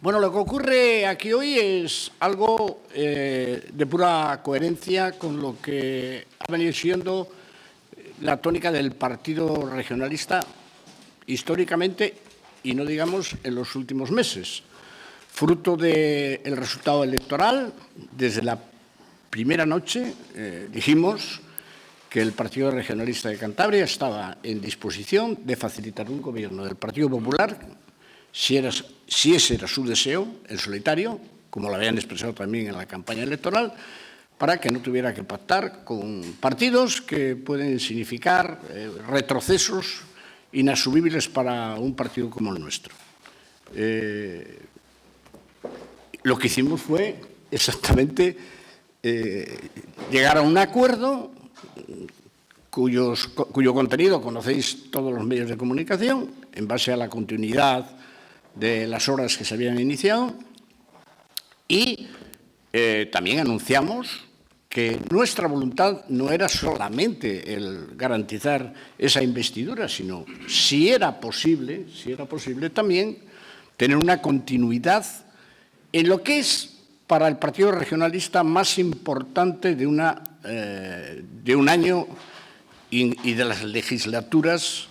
Bueno, lo que ocurre aquí hoy es algo de pura coherencia con lo que ha venido siendo la tónica del Partido Regionalista históricamente y no digamos en los últimos meses. Fruto del resultado electoral, desde la primera noche dijimos que el Partido Regionalista de Cantabria estaba en disposición de facilitar un gobierno del Partido Popular, si ese era su deseo, en solitario, como lo habían expresado también en la campaña electoral, para que no tuviera que pactar con partidos que pueden significar retrocesos inasumibles para un partido como el nuestro. Lo que hicimos fue exactamente llegar a un acuerdo cuyo contenido conocéis todos los medios de comunicación, en base a la continuidad de las obras que se habían iniciado, y también anunciamos que nuestra voluntad no era solamente el garantizar esa investidura, sino, si era posible también tener una continuidad en lo que es para el Partido Regionalista más importante de un año y de las legislaturas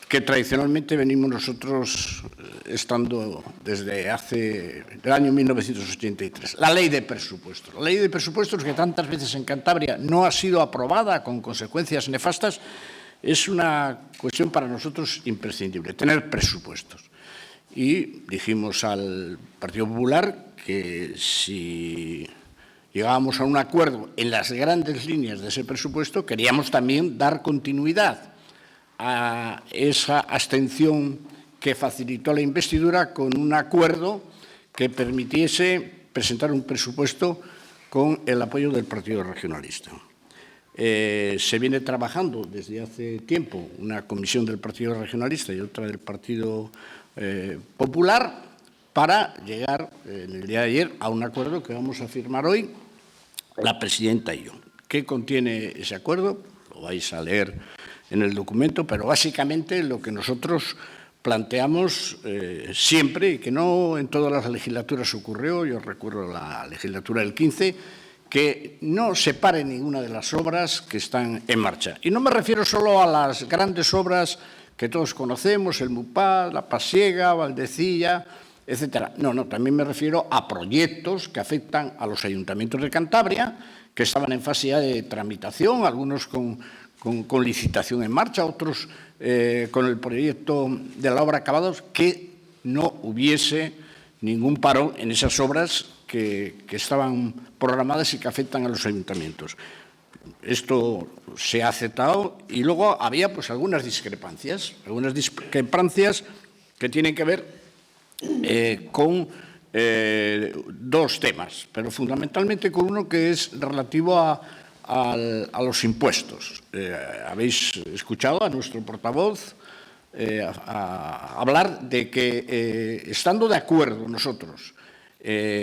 que tradicionalmente venimos nosotros estando desde el año 1983. La ley de presupuestos. La ley de presupuestos, que tantas veces en Cantabria no ha sido aprobada con consecuencias nefastas, es una cuestión para nosotros imprescindible, tener presupuestos. Y dijimos al Partido Popular que si llegábamos a un acuerdo en las grandes líneas de ese presupuesto, queríamos también dar continuidad a esa abstención que facilitó la investidura con un acuerdo que permitiese presentar un presupuesto con el apoyo del Partido Regionalista. Se viene trabajando desde hace tiempo una comisión del Partido Regionalista y otra del Partido Popular para llegar en el día de ayer a un acuerdo que vamos a firmar hoy la presidenta y yo. ¿Qué contiene ese acuerdo? Lo vais a leer en el documento, pero básicamente lo que nosotros planteamos siempre, y que no en todas las legislaturas ocurrió, yo recuerdo la legislatura del 15, que no se pare ninguna de las obras que están en marcha. Y no me refiero solo a las grandes obras que todos conocemos, el MUPAD, la Pasiega, Valdecilla, etcétera. No, también me refiero a proyectos que afectan a los ayuntamientos de Cantabria, que estaban en fase ya de tramitación, algunos con licitación en marcha, otros con el proyecto de la obra acabados, que no hubiese ningún parón en esas obras que estaban programadas y que afectan a los ayuntamientos. Esto se ha aceptado y luego había pues algunas discrepancias que tienen que ver con dos temas, pero fundamentalmente con uno que es relativo a los impuestos. Habéis escuchado a nuestro portavoz hablar de que, estando de acuerdo nosotros,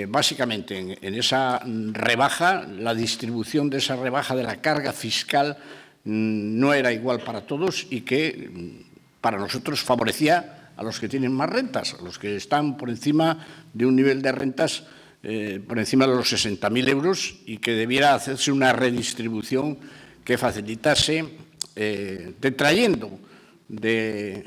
básicamente en esa rebaja, la distribución de esa rebaja de la carga fiscal no era igual para todos y que para nosotros favorecía a los que tienen más rentas, a los que están por encima de un nivel de rentas por encima de los 60.000 euros, y que debiera hacerse una redistribución que facilitase, detrayendo de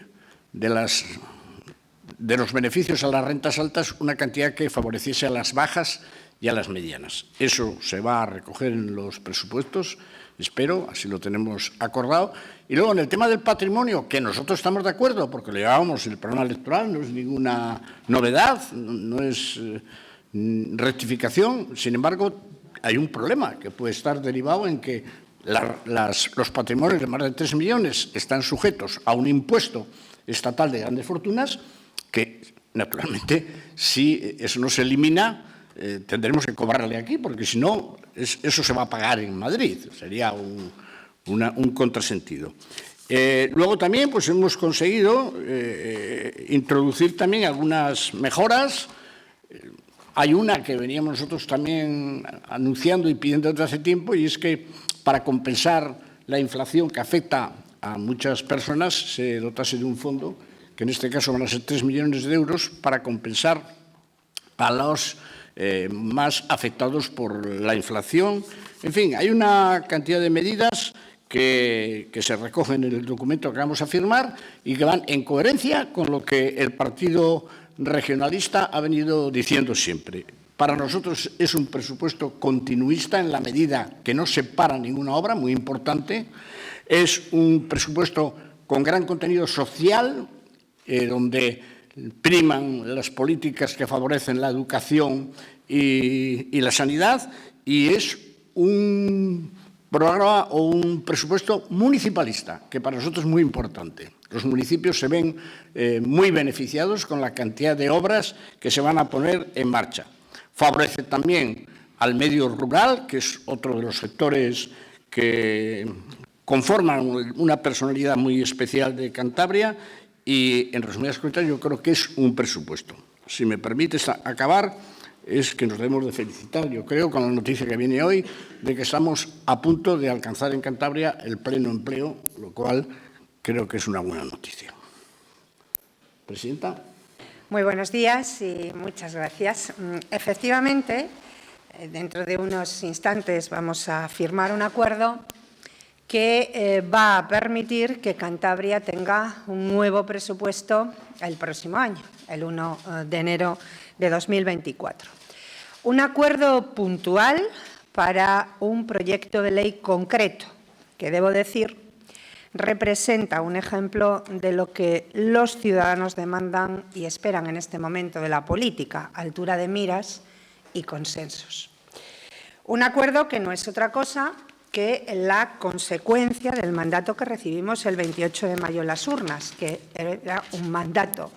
los beneficios a las rentas altas una cantidad que favoreciese a las bajas y a las medianas. Eso se va a recoger en los presupuestos, espero, así lo tenemos acordado. Y luego, en el tema del patrimonio, que nosotros estamos de acuerdo, porque lo llevábamos en el programa electoral, no es ninguna novedad, no es rectificación. Sin embargo, hay un problema que puede estar derivado en que los patrimonios de más de 3 millones están sujetos a un impuesto estatal de grandes fortunas que, naturalmente, si eso no se elimina, tendremos que cobrarle aquí, porque si no, eso se va a pagar en Madrid. Sería un contrasentido. Luego también pues, hemos conseguido introducir también algunas mejoras. Hay una que veníamos nosotros también anunciando y pidiendo desde hace tiempo, y es que para compensar la inflación que afecta a muchas personas se dotase de un fondo que en este caso van a ser 3 millones de euros para compensar a los más afectados por la inflación. En fin, hay una cantidad de medidas que se recogen en el documento que vamos a firmar y que van en coherencia con lo que el Partido Regionalista ha venido diciendo siempre. Para nosotros es un presupuesto continuista en la medida que no se para ninguna obra, muy importante. Es un presupuesto con gran contenido social, donde priman las políticas que favorecen la educación y la sanidad, y es un programa o un presupuesto municipalista, que para nosotros es muy importante. Los municipios se ven muy beneficiados con la cantidad de obras que se van a poner en marcha. Favorece también al medio rural, que es otro de los sectores que conforman una personalidad muy especial de Cantabria, y, en resumidas cuentas, yo creo que es un presupuesto. Si me permites acabar, es que nos debemos de felicitar, yo creo, con la noticia que viene hoy, de que estamos a punto de alcanzar en Cantabria el pleno empleo, lo cual creo que es una buena noticia. Presidenta. Muy buenos días y muchas gracias. Efectivamente, dentro de unos instantes vamos a firmar un acuerdo que va a permitir que Cantabria tenga un nuevo presupuesto el próximo año, el 1 de enero de 2024. Un acuerdo puntual para un proyecto de ley concreto, que debo decir representa un ejemplo de lo que los ciudadanos demandan y esperan en este momento de la política: altura de miras y consensos. Un acuerdo que no es otra cosa que la consecuencia del mandato que recibimos el 28 de mayo en las urnas, que era un mandato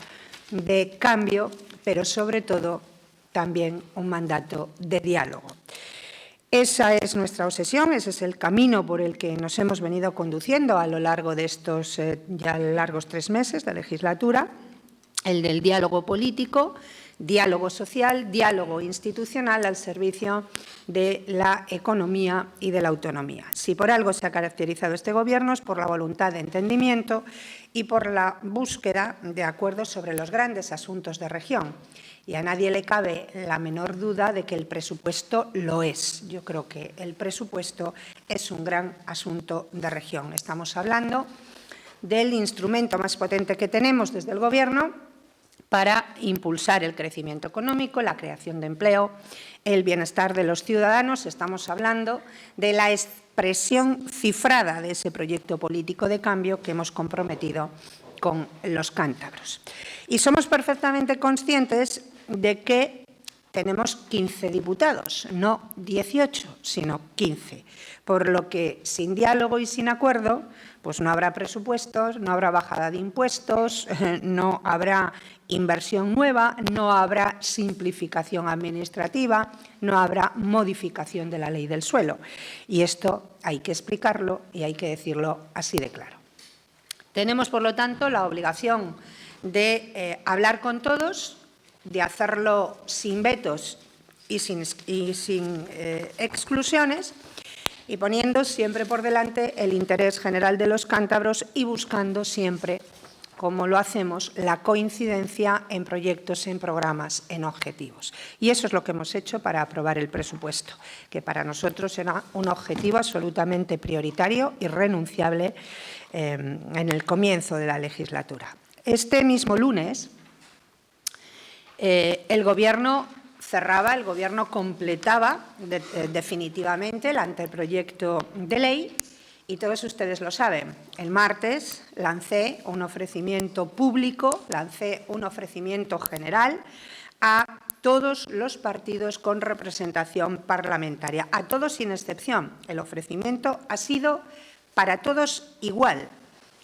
de cambio, pero sobre todo también un mandato de diálogo. Esa es nuestra obsesión, ese es el camino por el que nos hemos venido conduciendo a lo largo de estos ya largos 3 meses de legislatura, el del diálogo político, diálogo social, diálogo institucional al servicio de la economía y de la autonomía. Si por algo se ha caracterizado este Gobierno es por la voluntad de entendimiento y por la búsqueda de acuerdos sobre los grandes asuntos de región. Y a nadie le cabe la menor duda de que el presupuesto lo es. Yo creo que el presupuesto es un gran asunto de región. Estamos hablando del instrumento más potente que tenemos desde el Gobierno para impulsar el crecimiento económico, la creación de empleo, el bienestar de los ciudadanos. Estamos hablando de la expresión cifrada de ese proyecto político de cambio que hemos comprometido con los cántabros. Y somos perfectamente conscientes de que tenemos 15 diputados, no 18, sino 15, por lo que sin diálogo y sin acuerdo pues no habrá presupuestos, no habrá bajada de impuestos, no habrá inversión nueva, no habrá simplificación administrativa, no habrá modificación de la ley del suelo. Y esto hay que explicarlo y hay que decirlo así de claro. Tenemos, por lo tanto, la obligación de hablar con todos, de hacerlo sin vetos y sin exclusiones, y poniendo siempre por delante el interés general de los cántabros y buscando siempre, como lo hacemos, la coincidencia en proyectos, en programas, en objetivos. Y eso es lo que hemos hecho para aprobar el presupuesto, que para nosotros era un objetivo absolutamente prioritario y renunciable en el comienzo de la legislatura. Este mismo lunes, el Gobierno completaba definitivamente el anteproyecto de ley y todos ustedes lo saben. El martes lancé un ofrecimiento público, lancé un ofrecimiento general a todos los partidos con representación parlamentaria, a todos sin excepción. El ofrecimiento ha sido para todos igual.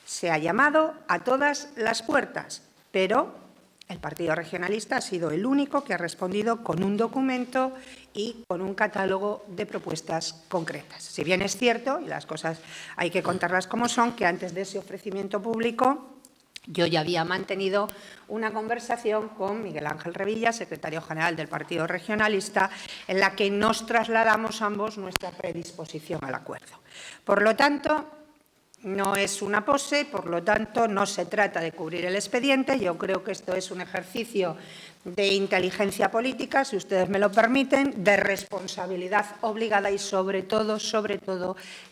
Se ha llamado a todas las puertas, pero el Partido Regionalista ha sido el único que ha respondido con un documento y con un catálogo de propuestas concretas. Si bien es cierto, y las cosas hay que contarlas como son, que antes de ese ofrecimiento público yo ya había mantenido una conversación con Miguel Ángel Revilla, secretario general del Partido Regionalista, en la que nos trasladamos ambos nuestra predisposición al acuerdo. Por lo tanto, No es una pose, por lo tanto, no se trata de cubrir el expediente. Yo creo que esto es un ejercicio de inteligencia política, si ustedes me lo permiten, de responsabilidad obligada y, sobre todo,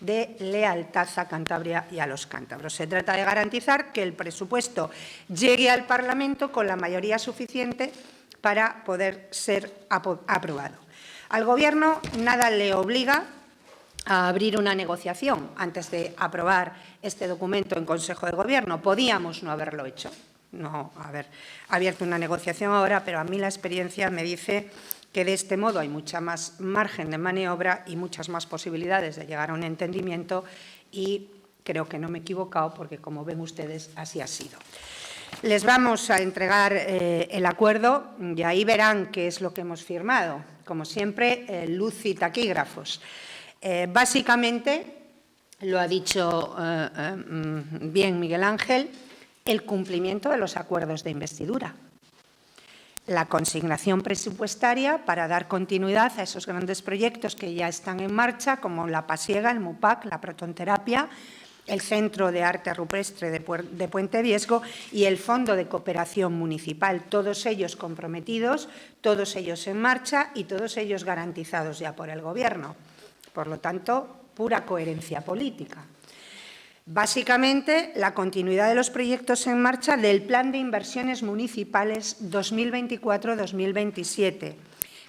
de lealtad a Cantabria y a los cántabros. Se trata de garantizar que el presupuesto llegue al Parlamento con la mayoría suficiente para poder ser aprobado. Al Gobierno nada le obliga a abrir una negociación antes de aprobar este documento en Consejo de Gobierno. Podíamos no haberlo hecho, no haber abierto una negociación ahora, pero a mí la experiencia me dice que de este modo hay mucha más margen de maniobra y muchas más posibilidades de llegar a un entendimiento, y creo que no me he equivocado porque, como ven ustedes, así ha sido. Les vamos a entregar el acuerdo y ahí verán qué es lo que hemos firmado. Como siempre, luz y taquígrafos. Básicamente, lo ha dicho bien Miguel Ángel, el cumplimiento de los acuerdos de investidura, la consignación presupuestaria para dar continuidad a esos grandes proyectos que ya están en marcha, como la Pasiega, el MUPAC, la protonterapia, el Centro de Arte Rupestre de Puente Viesgo y el Fondo de Cooperación Municipal, todos ellos comprometidos, todos ellos en marcha y todos ellos garantizados ya por el Gobierno. Por lo tanto, pura coherencia política. Básicamente, la continuidad de los proyectos en marcha del Plan de Inversiones Municipales 2024-2027,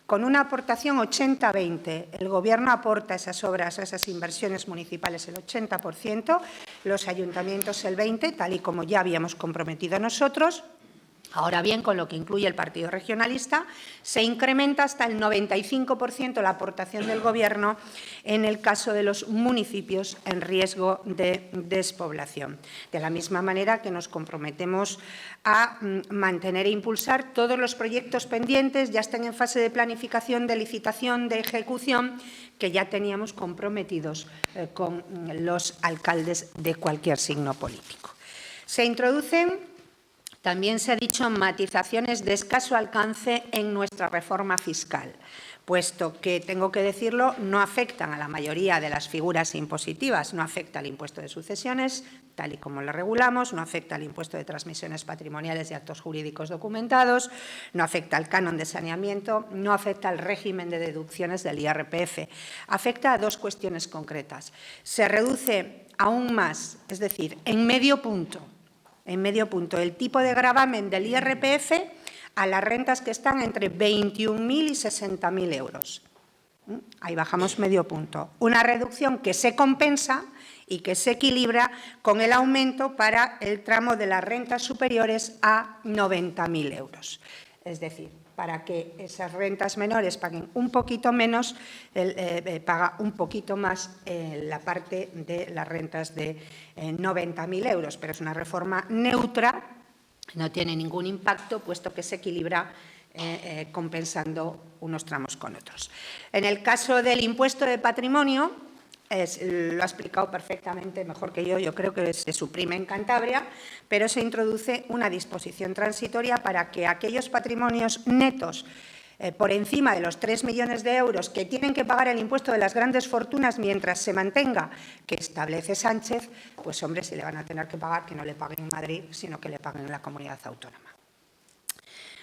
con una aportación 80-20. El Gobierno aporta esas obras, esas inversiones municipales el 80%, los ayuntamientos el 20%, tal y como ya habíamos comprometido nosotros. Ahora bien, con lo que incluye el Partido Regionalista, se incrementa hasta el 95% la aportación del Gobierno en el caso de los municipios en riesgo de despoblación. De la misma manera que nos comprometemos a mantener e impulsar todos los proyectos pendientes, ya estén en fase de planificación, de licitación, de ejecución, que ya teníamos comprometidos con los alcaldes de cualquier signo político. Se introducen, también se ha dicho, matizaciones de escaso alcance en nuestra reforma fiscal, puesto que, tengo que decirlo, no afectan a la mayoría de las figuras impositivas. No afecta al impuesto de sucesiones, tal y como lo regulamos, no afecta al impuesto de transmisiones patrimoniales y actos jurídicos documentados, no afecta al canon de saneamiento, no afecta al régimen de deducciones del IRPF. Afecta a dos cuestiones concretas. Se reduce aún más, es decir, en medio punto, el tipo de gravamen del IRPF a las rentas que están entre 21.000 y 60.000 euros. Ahí bajamos medio punto. Una reducción que se compensa y que se equilibra con el aumento para el tramo de las rentas superiores a 90.000 euros. Es decir, para que esas rentas menores paguen un poquito menos, paga un poquito más la parte de las rentas de 90.000 euros. Pero es una reforma neutra, no tiene ningún impacto, puesto que se equilibra compensando unos tramos con otros. En el caso del impuesto de patrimonio, lo ha explicado perfectamente, mejor que yo creo que se suprime en Cantabria, pero se introduce una disposición transitoria para que aquellos patrimonios netos por encima de los 3 millones de euros que tienen que pagar el impuesto de las grandes fortunas mientras se mantenga, que establece Sánchez, pues hombre, si le van a tener que pagar, que no le paguen en Madrid, sino que le paguen en la comunidad autónoma.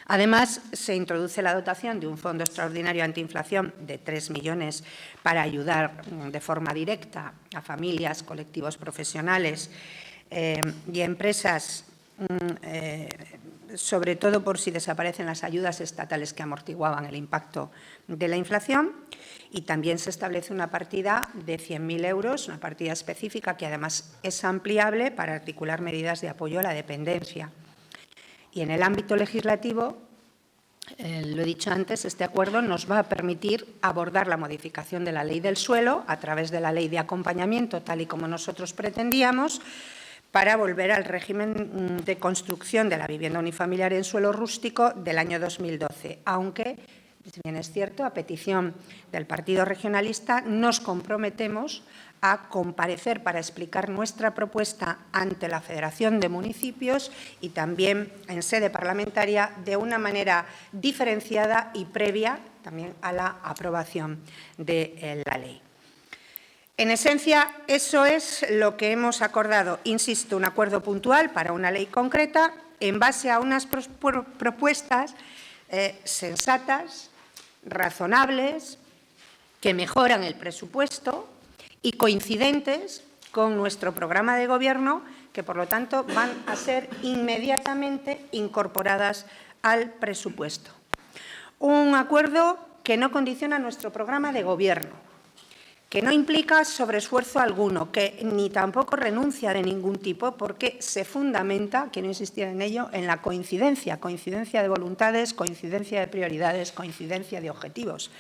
Además, se introduce la dotación de un fondo extraordinario antiinflación de 3 millones para ayudar de forma directa a familias, colectivos profesionales y empresas, sobre todo por si desaparecen las ayudas estatales que amortiguaban el impacto de la inflación. Y también se establece una partida de 100.000 euros, una partida específica que además es ampliable para articular medidas de apoyo a la dependencia. Y en el ámbito legislativo, lo he dicho antes, este acuerdo nos va a permitir abordar la modificación de la Ley del Suelo a través de la Ley de Acompañamiento, tal y como nosotros pretendíamos, para volver al régimen de construcción de la vivienda unifamiliar en suelo rústico del año 2012, aunque, si bien es cierto, a petición del Partido Regionalista, nos comprometemos a comparecer para explicar nuestra propuesta ante la Federación de Municipios y también en sede parlamentaria de una manera diferenciada y previa también a la aprobación de la ley. En esencia, eso es lo que hemos acordado. Insisto, un acuerdo puntual para una ley concreta en base a unas propuestas sensatas, razonables, que mejoran el presupuesto y coincidentes con nuestro programa de Gobierno, que, por lo tanto, van a ser inmediatamente incorporadas al presupuesto. Un acuerdo que no condiciona nuestro programa de Gobierno, que no implica sobreesfuerzo alguno, que ni tampoco renuncia de ningún tipo, porque se fundamenta, quiero insistir en ello, en la coincidencia de voluntades, coincidencia de prioridades, coincidencia de objetivos.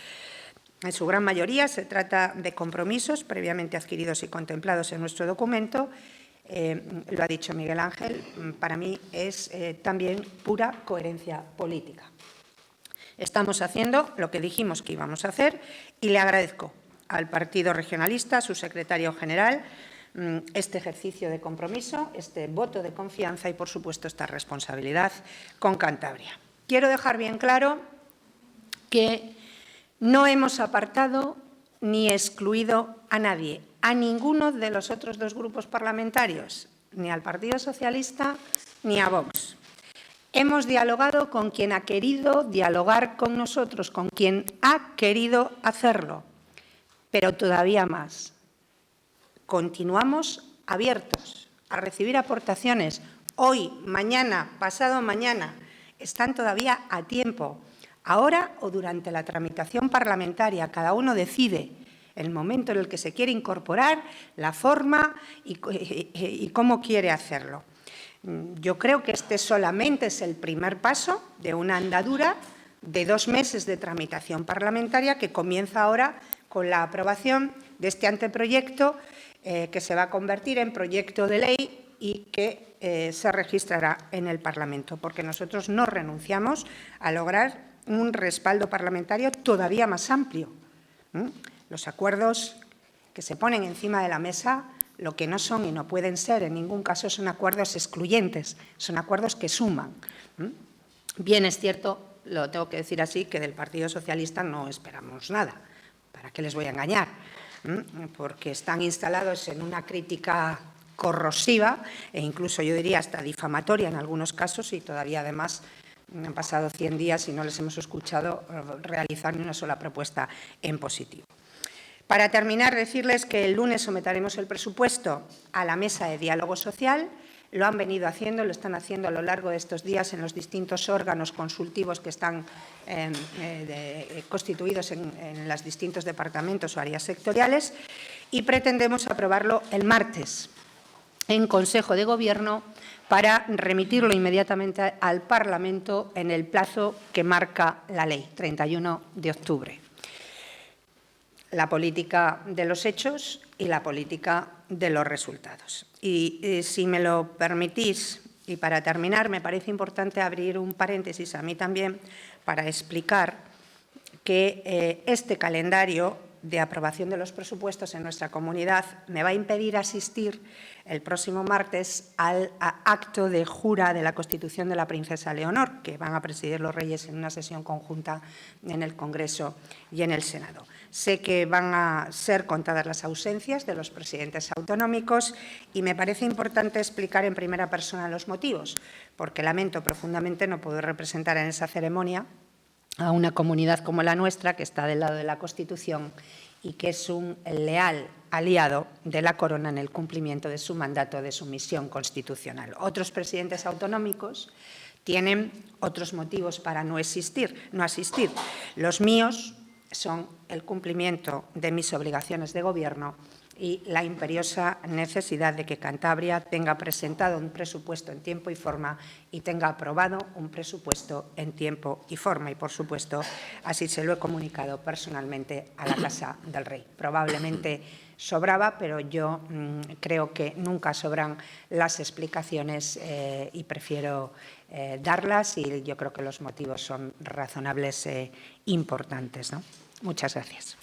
En su gran mayoría se trata de compromisos previamente adquiridos y contemplados en nuestro documento. Lo ha dicho Miguel Ángel, para mí es también pura coherencia política. Estamos haciendo lo que dijimos que íbamos a hacer y le agradezco al Partido Regionalista, a su secretario general, este ejercicio de compromiso, este voto de confianza y, por supuesto, esta responsabilidad con Cantabria. Quiero dejar bien claro que no hemos apartado ni excluido a nadie, a ninguno de los otros dos grupos parlamentarios, ni al Partido Socialista ni a Vox. Hemos dialogado con quien ha querido dialogar con nosotros, con quien ha querido hacerlo. Pero todavía más. Continuamos abiertos a recibir aportaciones. Hoy, mañana, pasado mañana, están todavía a tiempo. Ahora o durante la tramitación parlamentaria, cada uno decide el momento en el que se quiere incorporar, la forma y cómo quiere hacerlo. Yo creo que este solamente es el primer paso de una andadura de 2 meses de tramitación parlamentaria que comienza ahora con la aprobación de este anteproyecto que se va a convertir en proyecto de ley y que se registrará en el Parlamento, porque nosotros no renunciamos a lograr un respaldo parlamentario todavía más amplio. Los acuerdos que se ponen encima de la mesa lo que no son y no pueden ser en ningún caso son acuerdos excluyentes, son acuerdos que suman. Bien es cierto, lo tengo que decir así, que del Partido Socialista no esperamos nada. ¿Para qué les voy a engañar? Porque están instalados en una crítica corrosiva e incluso yo diría hasta difamatoria en algunos casos y todavía además han pasado 100 días y no les hemos escuchado realizar ni una sola propuesta en positivo. Para terminar, decirles que el lunes someteremos el presupuesto a la mesa de diálogo social. Lo han venido haciendo, lo están haciendo a lo largo de estos días en los distintos órganos consultivos que están constituidos en los distintos departamentos o áreas sectoriales y pretendemos aprobarlo el martes en Consejo de Gobierno para remitirlo inmediatamente al Parlamento en el plazo que marca la ley, 31 de octubre. La política de los hechos y la política de los resultados. Y si me lo permitís, y para terminar, me parece importante abrir un paréntesis a mí también para explicar que este calendario de aprobación de los presupuestos en nuestra comunidad me va a impedir asistir el próximo martes al acto de jura de la Constitución de la Princesa Leonor, que van a presidir los Reyes en una sesión conjunta en el Congreso y en el Senado. Sé que van a ser contadas las ausencias de los presidentes autonómicos y me parece importante explicar en primera persona los motivos, porque lamento profundamente no poder representar en esa ceremonia a una comunidad como la nuestra, que está del lado de la Constitución y que es un leal aliado de la Corona en el cumplimiento de su mandato, de su misión constitucional. Otros presidentes autonómicos tienen otros motivos para no asistir. Los míos son el cumplimiento de mis obligaciones de Gobierno y la imperiosa necesidad de que Cantabria tenga presentado un presupuesto en tiempo y forma y tenga aprobado un presupuesto en tiempo y forma. Y, por supuesto, así se lo he comunicado personalmente a la Casa del Rey. Probablemente sobraba, pero yo creo que nunca sobran las explicaciones y prefiero darlas y yo creo que los motivos son razonables e importantes, ¿no? Muchas gracias.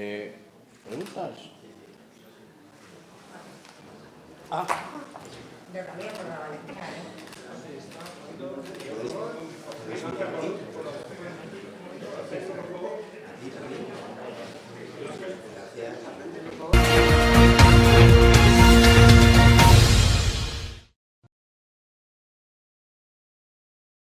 ¿Preguntas? Yo también por la Valentina, ¿eh?